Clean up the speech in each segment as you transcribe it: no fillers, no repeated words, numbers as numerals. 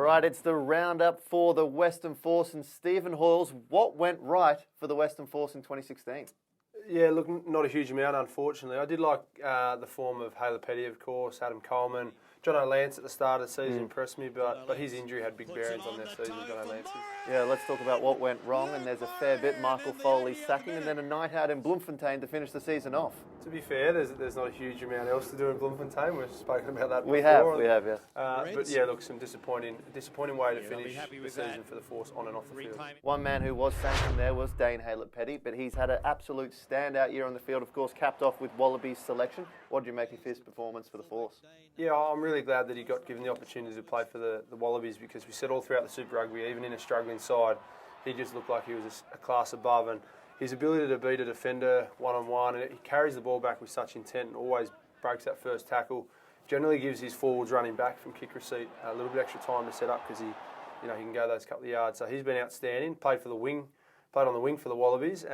right, it's the roundup for the Western Force and Stephen Hoiles. What went right for the Western Force in 2016? Yeah, look, not a huge amount, unfortunately. I did like the form of Haylett, of course, Adam Coleman. John O'Lance at the start of the season impressed me, but his injury had big bearings on their season, John O'Lance's. Yeah, let's talk about what went wrong, and there's a fair bit. Michael Foley sacking, and then a night out in Bloemfontein to finish the season off. To be fair, there's not a huge amount else to do in Bloemfontein. We've spoken about that before. We have, yes. But yeah, look, some disappointing way to finish the season for the Force on and off the field. One man who was sanctioned there was Dane Haylett, but he's had an absolute standout year on the field, of course, capped off with Wallaby's selection. What did you make of his performance for the Force? Yeah, I'm really glad that he got given the opportunity to play for the Wallabies, because we said all throughout the Super Rugby, even in a struggling side, he just looked like he was a class above, and his ability to beat a defender one-on-one, and he carries the ball back with such intent and always breaks that first tackle, generally gives his forwards running back from kick receipt a little bit extra time to set up, because he can go those couple of yards. So he's been outstanding, played on the wing for the Wallabies,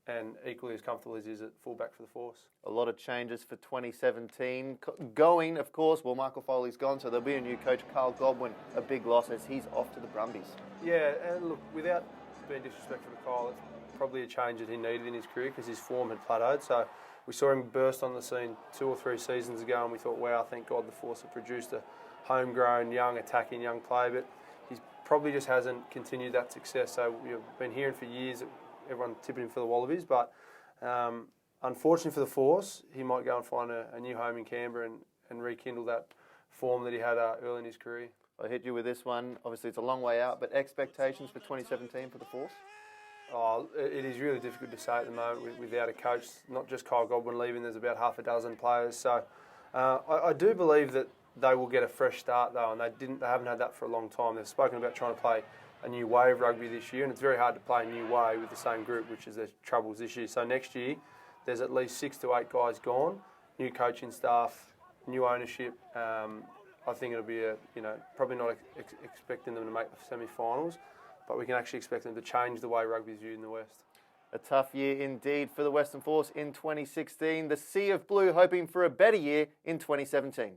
and equally as comfortable as he is at fullback for the Force. A lot of changes for 2017. Going, of course, well, Michael Foley's gone, so there'll be a new coach, Carl Godwin, a big loss as he's off to the Brumbies. Yeah, and look, without being disrespectful to Kyle, it's probably a change that he needed in his career, because his form had plateaued. So we saw him burst on the scene 2 or 3 seasons ago, and we thought, wow, thank God the Force have produced a homegrown, young, attacking young player, but he probably just hasn't continued that success. So we've been hearing for years that everyone tipping him for the Wallabies, but unfortunately for the Force, he might go and find a new home in Canberra and rekindle that form that he had early in his career. I'll hit you with this one. Obviously, it's a long way out, but expectations for 2017 for the Force? Oh, it is really difficult to say at the moment without a coach. Not just Kyle Godwin leaving, there's about half a dozen players. So I do believe that they will get a fresh start, though, and they haven't had that for a long time. They've spoken about trying to play a new way of rugby this year, and it's very hard to play a new way with the same group, which is their troubles this year. So next year, there's at least 6 to 8 guys gone, new coaching staff, new ownership. I think it'll be probably not expecting them to make the semi-finals, but we can actually expect them to change the way rugby is viewed in the West. A tough year indeed for the Western Force in 2016. The Sea of Blue hoping for a better year in 2017.